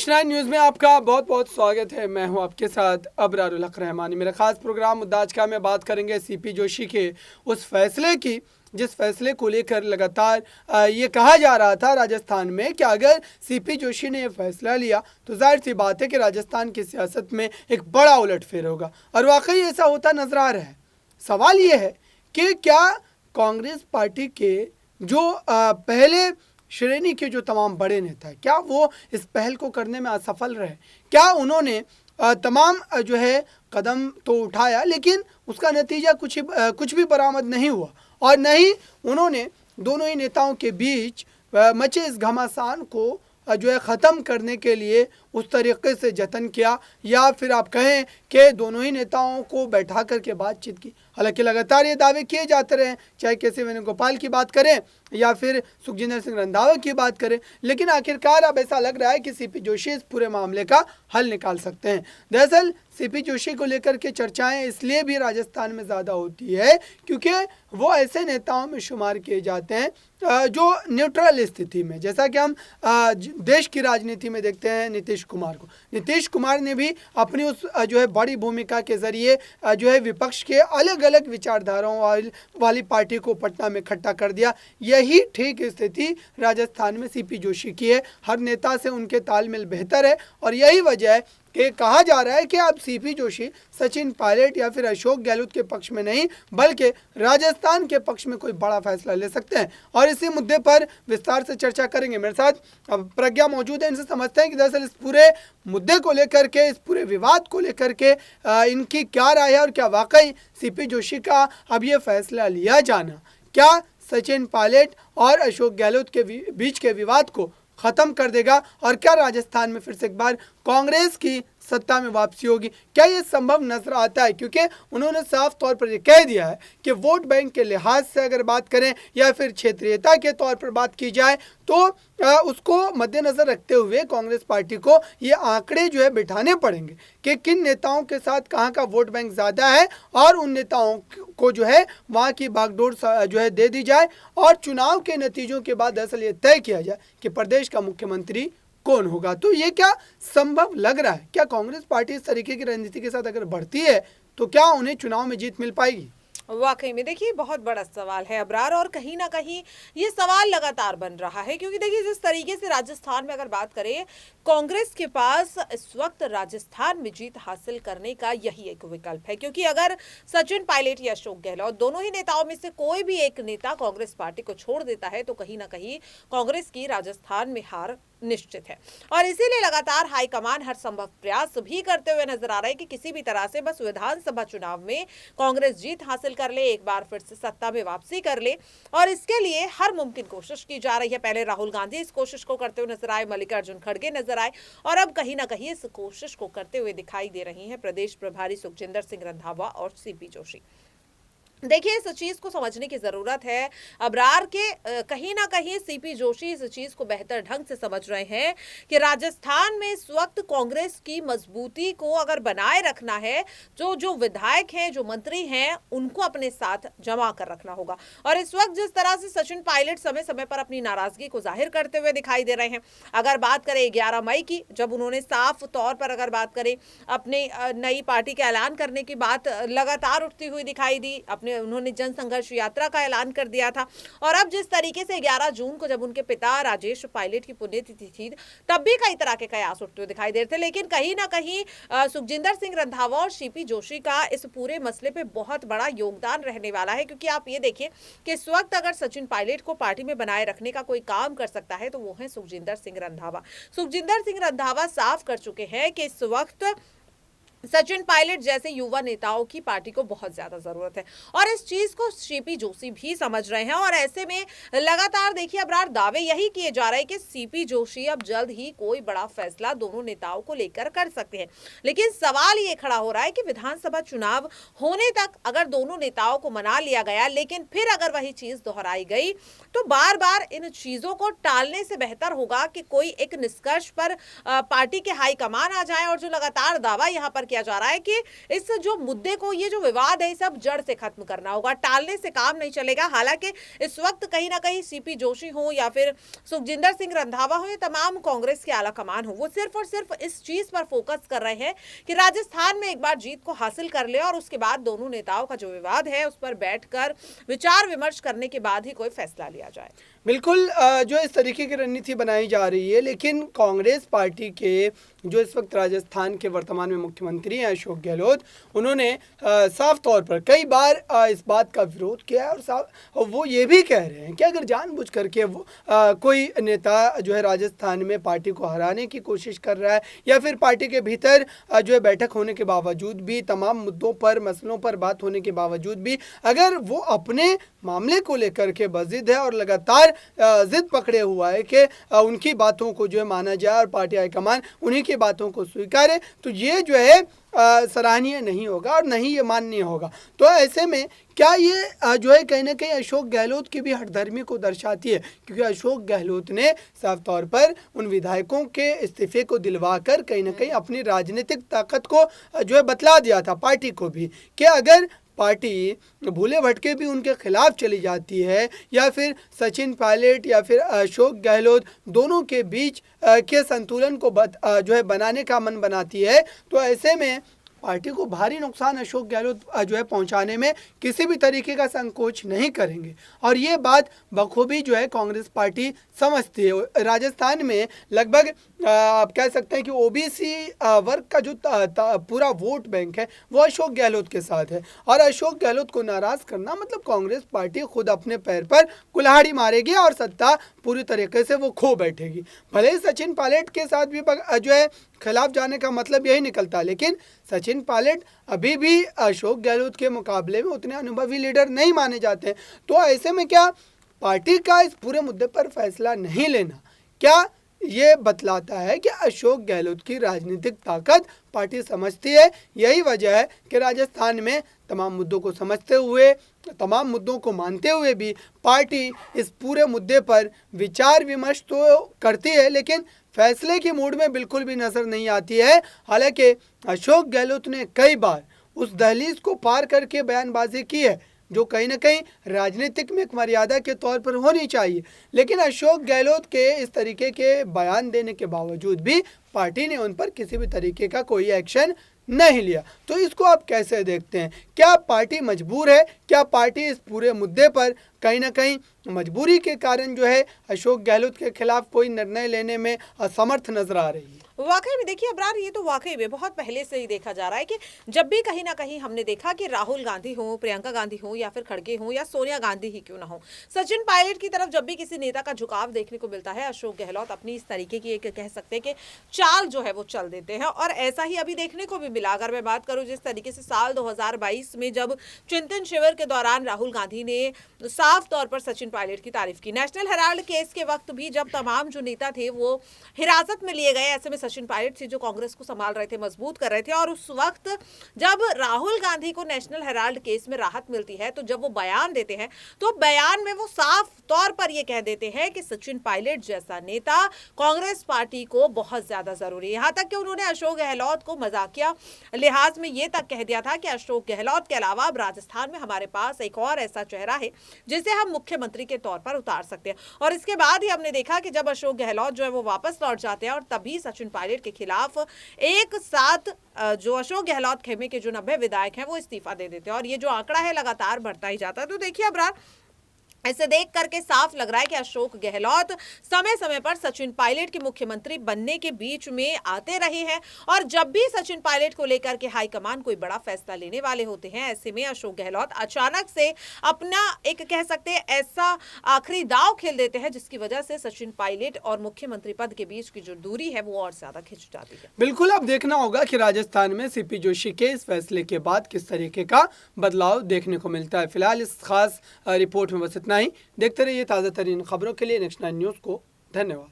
Next 9 news में आपका बहुत बहुत स्वागत है। मैं हूं आपके साथ अबरारुल हक रहमानी। मेरा खास प्रोग्राम मुद्दा आज का में बात करेंगे सीपी जोशी के उस फैसले की, जिस फैसले को लेकर लगातार ये कहा जा रहा था राजस्थान में कि अगर सीपी जोशी ने ये फैसला लिया तो जाहिर सी बात है कि राजस्थान की सियासत में एक बड़ा उलटफेर होगा, और वाकई ऐसा होता नजर आ रहा है। सवाल ये है कि क्या कांग्रेस पार्टी के जो पहले श्रेणी के जो तमाम बड़े नेता हैं, क्या वो इस पहल को करने में असफल रहे? क्या उन्होंने तमाम जो है कदम तो उठाया, लेकिन उसका नतीजा कुछ भी बरामद नहीं हुआ, और न ही उन्होंने दोनों ही नेताओं के बीच मचे इस घमासान को जो है ख़त्म करने के लिए उस तरीके से जतन किया, या फिर आप कहें कि दोनों ही नेताओं को बैठा करके बातचीत की। हालांकि लगातार ये दावे किए जाते रहे, चाहे केसी वेणुगोपाल की बात करें या फिर सुखजिंदर सिंह रंधावा की बात करें, लेकिन आखिरकार अब ऐसा लग रहा है कि सीपी जोशी इस पूरे मामले का हल निकाल सकते हैं। दरअसल सीपी जोशी को लेकर के चर्चाएं इसलिए भी राजस्थान में ज़्यादा होती है क्योंकि वो ऐसे नेताओं में शुमार किए जाते हैं जो न्यूट्रल स्थिति में, जैसा कि हम देश की राजनीति में देखते हैं नीतीश कुमार को। नीतीश कुमार ने भी अपनी उस जो है बड़ी भूमिका के जरिए जो है विपक्ष के अलग अलग विचारधाराओं वाली पार्टी को पटना में इकट्ठा कर दिया। यही ठीक स्थिति राजस्थान में सीपी जोशी की है। हर नेता से उनके तालमेल बेहतर है, और यही वजह है कि कहा जा रहा है कि अब सीपी जोशी सचिन पायलट या फिर अशोक गहलोत के पक्ष में नहीं बल्कि राजस्थान के पक्ष में कोई बड़ा फैसला ले सकते हैं, और इसी मुद्दे पर विस्तार से चर्चा करेंगे। मेरे साथ अब प्रज्ञा मौजूद है, इनसे समझते हैं कि दरअसल इस पूरे मुद्दे को लेकर के, इस पूरे विवाद को लेकर के इनकी क्या राय है, और क्या वाकई सीपी जोशी का अब ये फैसला लिया जाना क्या सचिन पायलट और अशोक गहलोत के बीच के विवाद को ख़त्म कर देगा, और क्या राजस्थान में फिर से एक बार कांग्रेस की सत्ता में वापसी होगी? क्या ये संभव नजर आता है? क्योंकि उन्होंने साफ तौर पर ये कह दिया है कि वोट बैंक के लिहाज से अगर बात करें या फिर क्षेत्रीयता के तौर पर बात की जाए तो उसको मद्देनजर रखते हुए कांग्रेस पार्टी को ये आंकड़े जो है बिठाने पड़ेंगे कि किन नेताओं के साथ कहाँ का वोट बैंक ज़्यादा है, और उन नेताओं को जो है वहाँ की बागडोर जो है दे दी जाए, और चुनाव के नतीजों के बाद दरअसल ये तय किया जाए कि प्रदेश का मुख्यमंत्री कौन होगा। तो ये क्या संभव लग रहा है? क्या कांग्रेस पार्टी इस तरीके की रणनीति के साथ अगर बढ़ती है तो क्या उन्हें चुनाव में जीत मिल पाएगी? वाकई में देखिए बहुत बड़ा सवाल है अबरार, और कहीं ना कहीं ये सवाल लगातार बन रहा है क्योंकि देखिए जिस तरीके से राजस्थान में अगर बात करें, कांग्रेस के पास इस वक्त राजस्थान में जीत हासिल करने का यही एक विकल्प है, क्योंकि अगर सचिन पायलट या अशोक गहलोत दोनों ही नेताओं में से कोई भी एक नेता कांग्रेस पार्टी को छोड़ देता है तो कहीं ना कहीं कांग्रेस की राजस्थान में हार निश्चित है। और इसीलिए लगातार हाईकमान हर संभव प्रयास भी करते हुए नजर आ रहा है कि किसी भी तरह से बस विधानसभा चुनाव में कांग्रेस जीत हासिल कर ले, एक बार फिर से सत्ता में वापसी कर ले, और इसके लिए हर मुमकिन कोशिश की जा रही है। पहले राहुल गांधी इस कोशिश को करते हुए नजर आए, मल्लिकार्जुन खड़गे नजर आए, और अब कहीं ना कहीं इस कोशिश को करते हुए दिखाई दे रही है प्रदेश प्रभारी सुखजिंदर सिंह रंधावा और सीपी जोशी। देखिए इस चीज को समझने की जरूरत है अबरार के, कहीं ना कहीं सीपी जोशी इस चीज को बेहतर ढंग से समझ रहे हैं कि राजस्थान में इस वक्त कांग्रेस की मजबूती को अगर बनाए रखना है, जो विधायक हैं, जो मंत्री हैं, उनको अपने साथ जमा कर रखना होगा। और इस वक्त जिस तरह से सचिन पायलट समय समय पर अपनी नाराजगी को जाहिर करते हुए दिखाई दे रहे हैं, अगर बात करें 11 मई की, जब उन्होंने साफ तौर पर अगर बात करें अपने नई पार्टी के ऐलान करने की बात लगातार उठती हुई दिखाई दी, अपने उन्होंने जन संघर्ष यात्रा का ऐलान कर दिया था, और अब जिस तरीके से 11 जून को जब उनके पिता राजेश पायलट की पुण्यतिथि थी तब भी कई तरह के कयास उठते हुए दिखाई दे रहे थे, लेकिन कहीं ना कहीं सुखजिंदर सिंह रंधावा और सीपी जोशी का इस पूरे मसले पे बहुत बड़ा योगदान रहने वाला है। क्योंकि आप ये देखिए कि इस वक्त अगर सचिन पायलट को पार्टी में बनाए रखने का कोई काम कर सकता है तो वो है सुखजिंदर सिंह रंधावा। सुखजिंदर सिंह रंधावा साफ कर चुके हैं कि इस वक्त सचिन पायलट जैसे युवा नेताओं की पार्टी को बहुत ज्यादा जरूरत है, और इस चीज को सीपी जोशी भी समझ रहे हैं। और ऐसे में लगातार देखिए अबरार दावे यही किए जा रहे हैं कि सीपी जोशी अब जल्द ही कोई बड़ा फैसला दोनों नेताओं को लेकर कर सकते हैं। लेकिन सवाल ये खड़ा हो रहा है कि विधानसभा चुनाव होने तक अगर दोनों नेताओं को मना लिया गया, लेकिन फिर अगर वही चीज दोहराई गई तो बार बार इन चीजों को टालने से बेहतर होगा कि कोई एक निष्कर्ष पर पार्टी के हाईकमान आ जाए, और जो लगातार दावा यहाँ पर किया जा रहा है कि इस जो मुद्दे को, ये जो विवाद है, सब जड़ से खत्म करना होगा, टालने से काम नहीं चलेगा। हालांकि इस वक्त कहीं ना कहीं सीपी जोशी हो या फिर सुखजिंदर सिंह रंधावा हो, ये तमाम कांग्रेस के आला कमान हो, वो सिर्फ और सिर्फ इस चीज पर फोकस कर रहे हैं कि राजस्थान में एक बार जीत को हासिल कर ले और उसके बाद दोनों नेताओं का जो विवाद है उस पर बैठकर विचार विमर्श करने के बाद ही कोई फैसला लिया जाए। बिल्कुल, जो इस तरीके की रणनीति बनाई जा रही है, लेकिन कांग्रेस पार्टी के जो इस वक्त राजस्थान के वर्तमान में मुख्यमंत्री हैं अशोक गहलोत, उन्होंने साफ तौर पर कई बार इस बात का विरोध किया है और वो ये भी कह रहे हैं कि अगर जानबूझ करके वो कोई नेता जो है राजस्थान में पार्टी को हराने की कोशिश कर रहा है या फिर पार्टी के भीतर जो है बैठक होने के बावजूद भी, तमाम मुद्दों पर, मसलों पर बात होने के बावजूद भी, अगर वो अपने मामले को लेकर के बजिद है और लगातार जिद पकड़े हुआ है कि उनकी बातों को जो है माना जाए और पार्टी हाईकमान उन्हीं की बातों को स्वीकारे, तो ये जो है सराहनीय नहीं होगा और नहीं ये माननीय होगा। तो ऐसे में क्या ये जो है कहीं ना कहीं अशोक गहलोत की भी हठधर्मी को दर्शाती है, क्योंकि अशोक गहलोत ने साफ तौर पर उन विधायकों के इस्तीफे को दिलवाकर कहीं ना कहीं अपनी राजनीतिक ताकत को जो है बतला दिया था पार्टी को भी कि अगर पार्टी भूले भटके भी उनके खिलाफ चली जाती है या फिर सचिन पायलट या फिर अशोक गहलोत दोनों के बीच के संतुलन को जो है बनाने का मन बनाती है, तो ऐसे में पार्टी को भारी नुकसान अशोक गहलोत जो है पहुंचाने में किसी भी तरीके का संकोच नहीं करेंगे। और ये बात बखूबी जो है कांग्रेस पार्टी समझती है। राजस्थान में लगभग आप कह सकते हैं कि ओबीसी वर्ग का जो पूरा वोट बैंक है वो अशोक गहलोत के साथ है, और अशोक गहलोत को नाराज करना मतलब कांग्रेस पार्टी खुद अपने पैर पर कुल्हाड़ी मारेगी और सत्ता पूरी तरीके से वो खो बैठेगी। भले ही सचिन पायलट के साथ भी जो है खिलाफ जाने का मतलब यही निकलता, लेकिन सचिन पायलट अभी भी अशोक गहलोत के मुकाबले में उतने अनुभवी लीडर नहीं माने जाते हैं। तो ऐसे में क्या पार्टी का इस पूरे मुद्दे पर फैसला नहीं लेना, क्या ये बतलाता है कि अशोक गहलोत की राजनीतिक ताकत पार्टी समझती है? यही वजह है कि राजस्थान में तमाम मुद्दों को समझते हुए, तमाम मुद्दों को मानते हुए भी पार्टी इस पूरे मुद्दे पर विचार विमर्श तो करती है, लेकिन फैसले की मूड में बिल्कुल भी नजर नहीं आती है। हालांकि अशोक गहलोत ने कई बार उस दहलीज को पार करके बयानबाजी की है जो कहीं ना कहीं राजनीतिक में एक मर्यादा के तौर पर होनी चाहिए, लेकिन अशोक गहलोत के इस तरीके के बयान देने के बावजूद भी पार्टी ने उन पर किसी भी तरीके का कोई एक्शन नहीं लिया। तो इसको आप कैसे देखते हैं? क्या पार्टी मजबूर है? क्या पार्टी इस पूरे मुद्दे पर कहीं ना कहीं मजबूरी के कारण जो है अशोक गहलोत के खिलाफ कोई निर्णय लेने में असमर्थ नजर आ रही है? वाकई में देखिए अबरार, ये तो वाकई में बहुत पहले से ही देखा जा रहा है कि जब भी कहीं ना कहीं हमने देखा कि राहुल गांधी हो, प्रियंका गांधी हो या फिर खड़गे हो या सोनिया गांधी ही क्यों ना हो, सचिन पायलट की तरफ जब भी किसी नेता का झुकाव देखने को मिलता है, अशोक गहलोत अपनी इस तरीके की एक कह सकते हैं कि चाल जो है वो चल देते हैं। और ऐसा ही अभी देखने को भी मिला। अगर मैं बात करूं जिस तरीके से साल 2022 में जब चिंतन शिविर के दौरान राहुल गांधी ने साफ तौर पर सचिन पायलट की तारीफ की, नेशनल हेराल्ड केस के वक्त भी जब तमाम जो नेता थे वो हिरासत में लिए गए, ऐसे में सचिन पायलट से जो कांग्रेस को संभाल रहे थे, मजबूत कर रहे थे, और उस वक्त जब राहुल गांधी को नेशनल हेराल्ड केस में राहत मिलती है तो जब वो बयान देते हैं तो बयान में वो साफ तौर पर ये कह देते हैं कि सचिन पायलट जैसा नेता कांग्रेस पार्टी को बहुत ज्यादा जरूरी है। यहां तक कि उन्होंने अशोक गहलोत को मजाकिया लिहाज में ये तक कह दिया था कि अशोक गहलोत के अलावा अब राजस्थान में हमारे पास एक और ऐसा चेहरा है जिसे हम मुख्यमंत्री के तौर पर उतार सकते हैं। और इसके बाद ही हमने देखा कि जब अशोक गहलोत जो है वो वापस लौट जाते हैं और तभी सचिन पायलट के खिलाफ एक साथ जो अशोक गहलोत खेमे के जो 90 विधायक हैं वो इस्तीफा दे देते हैं, और ये जो आंकड़ा है लगातार बढ़ता ही जाता है। तो देखिए अबरार, ऐसे देख करके साफ लग रहा है कि अशोक गहलोत समय समय पर सचिन पायलट के मुख्यमंत्री बनने के बीच में आते रहे हैं, और जब भी सचिन पायलट को लेकर के हाईकमान कोई बड़ा फैसला लेने वाले होते हैं, ऐसे में अशोक गहलोत अचानक से अपना एक कह सकते हैं ऐसा आखिरी दांव खेल देते हैं जिसकी वजह से सचिन पायलट और मुख्यमंत्री पद के बीच की जो दूरी है वो और ज्यादा खिंच जाती है। बिल्कुल, अब देखना होगा कि राजस्थान में सीपी जोशी के इस फैसले के बाद किस तरीके का बदलाव देखने को मिलता है। फिलहाल इस खास रिपोर्ट में बस नहीं, देखते रहिए ताज़ा तरीन खबरों के लिए नेक्स्ट 9 न्यूज़ को। धन्यवाद।